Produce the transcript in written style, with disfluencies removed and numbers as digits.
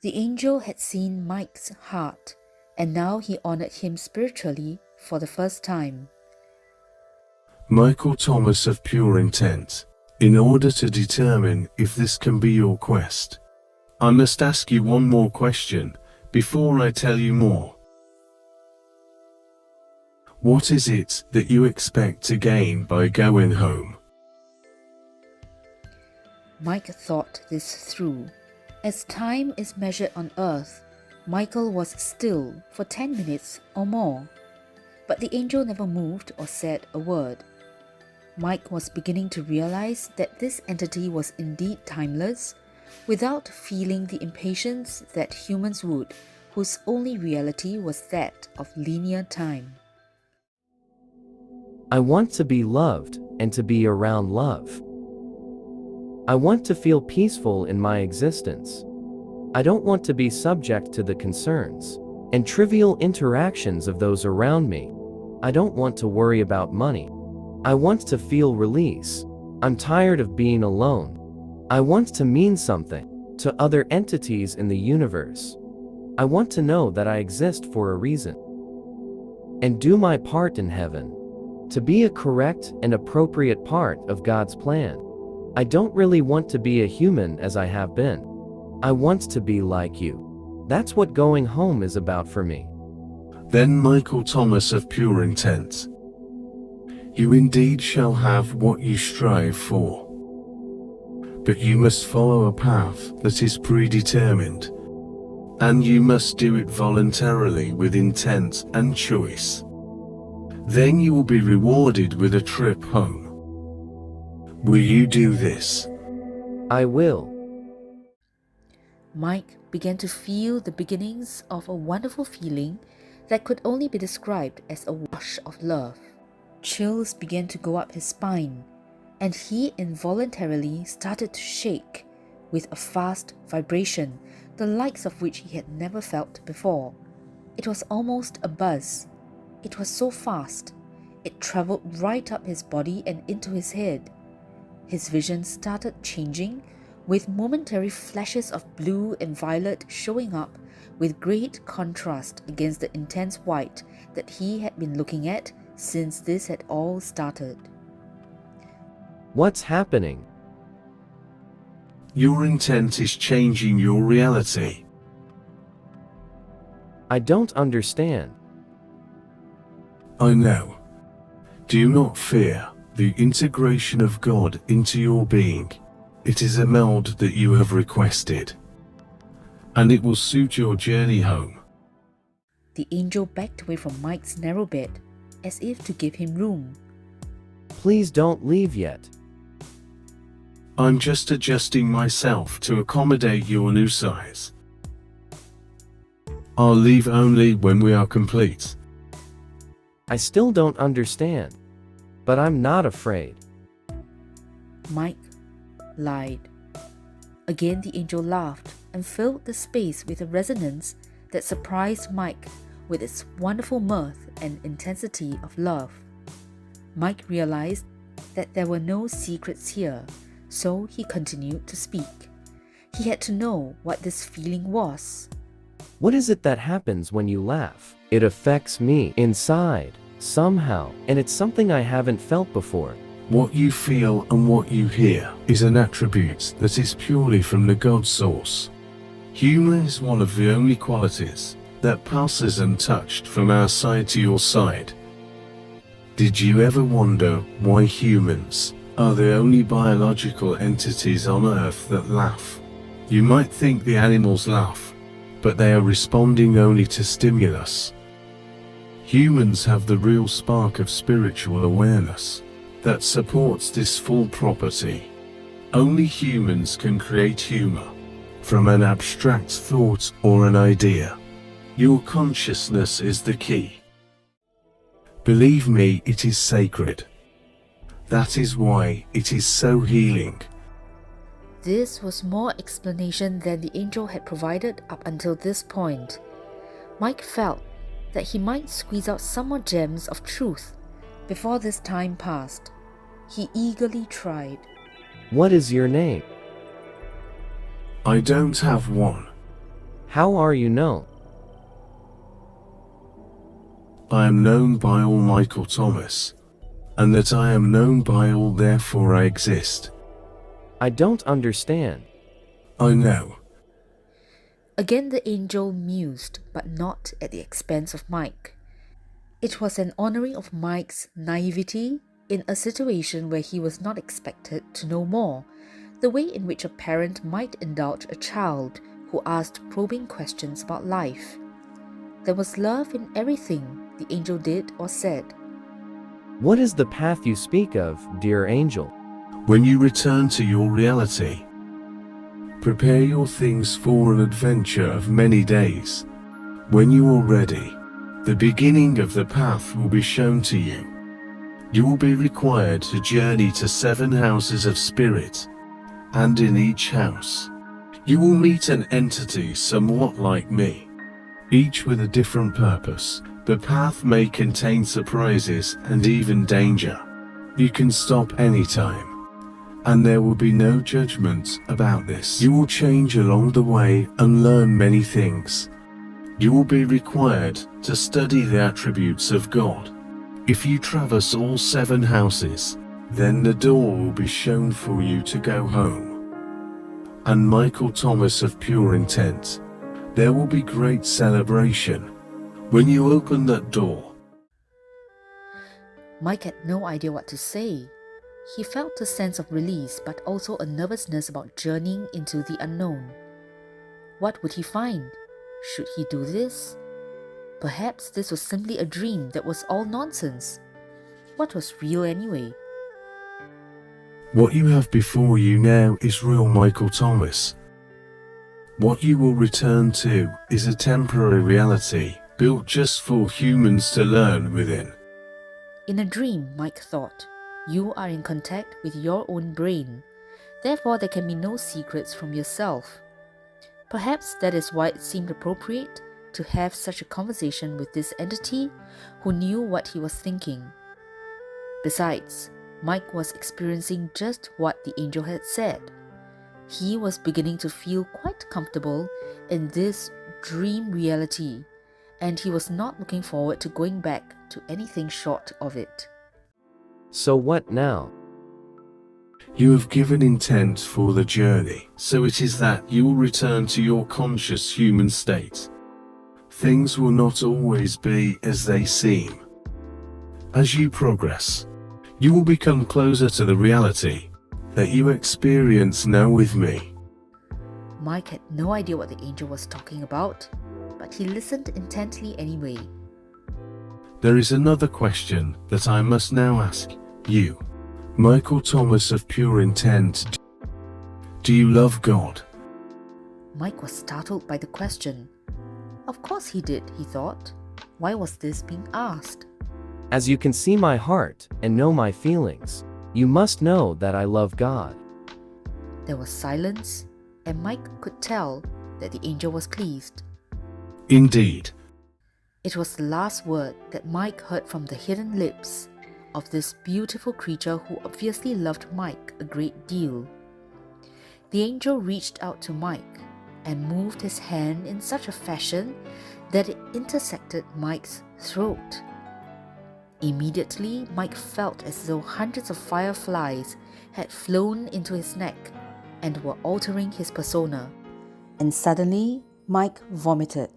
The angel had seen Mike's heart, and now he honored him spiritually for the first time. Michael Thomas of pure intent, in order to determine if this can be your quest, I must ask you one more question before I tell you more. What is it that you expect to gain by going home? Mike thought this through. As time is measured on Earth, Michael was still for 10 minutes or more, but the angel never moved or said a word. Mike was beginning to realize that this entity was indeed timeless, without feeling the impatience that humans would, whose only reality was that of linear time. I want to be loved and to be around love. I want to feel peaceful in my existence. I don't want to be subject to the concerns and trivial interactions of those around me. I don't want to worry about money. I want to feel release. I'm tired of being alone. I want to mean something to other entities in the universe. I want to know that I exist for a reason and do my part in heaven, to be a correct and appropriate part of God's plan. I don't really want to be a human as I have been. I want to be like you. That's what going home is about for me. Then Michael Thomas of pure intent, you indeed shall have what you strive for. But you must follow a path that is predetermined, and you must do it voluntarily with intent and choice. Then you will be rewarded with a trip home. Will you do this? I will. Mike began to feel the beginnings of a wonderful feeling that could only be described as a wash of love. Chills began to go up his spine, and he involuntarily started to shake with a fast vibration, the likes of which he had never felt before. It was almost a buzz. It was so fast. It traveled right up his body and into his head. His vision started changing, with momentary flashes of blue and violet showing up with great contrast against the intense white that he had been looking at since this had all started. What's happening? Your intent is changing your reality. I don't understand. I know. Do not fear the integration of God into your being. It is a meld that you have requested, and it will suit your journey home. The angel backed away from Mike's narrow bed, as if to give him room. Please don't leave yet. I'm just adjusting myself to accommodate your new size. I'll leave only when we are complete. I still don't understand, but I'm not afraid. Mike lied. Again the angel laughed and filled the space with a resonance that surprised Mike with its wonderful mirth and intensity of love. Mike realized that there were no secrets here, so he continued to speak. He had to know what this feeling was. What is it that happens when you laugh? It affects me inside, somehow, and it's something I haven't felt before. What you feel and what you hear is an attribute that is purely from the God source. Humor is one of the only qualities that passes untouched from our side to your side. Did you ever wonder why humans are the only biological entities on Earth that laugh? You might think the animals laugh, but they are responding only to stimulus. Humans have the real spark of spiritual awareness that supports this full property. Only humans can create humor from an abstract thought or an idea. Your consciousness is the key. Believe me, it is sacred. That is why it is so healing. This was more explanation than the angel had provided up until this point. Mike felt that he might squeeze out some more gems of truth before this time passed. He eagerly tried. What is your name? I don't have one. How are you known? I am known by all, Michael Thomas, and that I am known by all, therefore I exist. I don't understand. I know. Again the angel mused, but not at the expense of Mike. It was an honoring of Mike's naivety in a situation where he was not expected to know more, the way in which a parent might indulge a child who asked probing questions about life. There was love in everything the angel did or said. What is the path you speak of, dear angel? When you return to your reality, prepare your things for an adventure of many days. When you are ready, the beginning of the path will be shown to you. You will be required to journey to 7 houses of spirit, and in each house, you will meet an entity somewhat like me, each with a different purpose. The path may contain surprises and even danger. You can stop anytime, and there will be no judgment about this. You will change along the way and learn many things. You will be required to study the attributes of God. If you traverse all 7 houses, then the door will be shown for you to go home. And Michael Thomas of pure intent, there will be great celebration when you open that door. Mike had no idea what to say. He felt a sense of release, but also a nervousness about journeying into the unknown. What would he find? Should he do this? Perhaps this was simply a dream that was all nonsense. What was real anyway? What you have before you now is real, Michael Thomas. What you will return to is a temporary reality built just for humans to learn within. In a dream, Mike thought, you are in contact with your own brain. Therefore, there can be no secrets from yourself. Perhaps that is why it seemed appropriate to have such a conversation with this entity who knew what he was thinking. Besides, Mike was experiencing just what the angel had said. He was beginning to feel quite comfortable in this dream reality, and he was not looking forward to going back to anything short of it. So what now? You have given intent for the journey, so it is that you will return to your conscious human state. Things will not always be as they seem. As you progress, you will become closer to the reality that you experience now with me. Mike had no idea what the angel was talking about, but he listened intently anyway. There is another question that I must now ask you, Michael Thomas of pure intent. Do you love God? Mike was startled by the question. Of course he did, he thought. Why was this being asked? As you can see my heart and know my feelings, you must know that I love God. There was silence, and Mike could tell that the angel was pleased. Indeed. It was the last word that Mike heard from the hidden lips of this beautiful creature who obviously loved Mike a great deal. The angel reached out to Mike and moved his hand in such a fashion that it intersected Mike's throat. Immediately, Mike felt as though hundreds of fireflies had flown into his neck and were altering his persona. And suddenly, Mike vomited.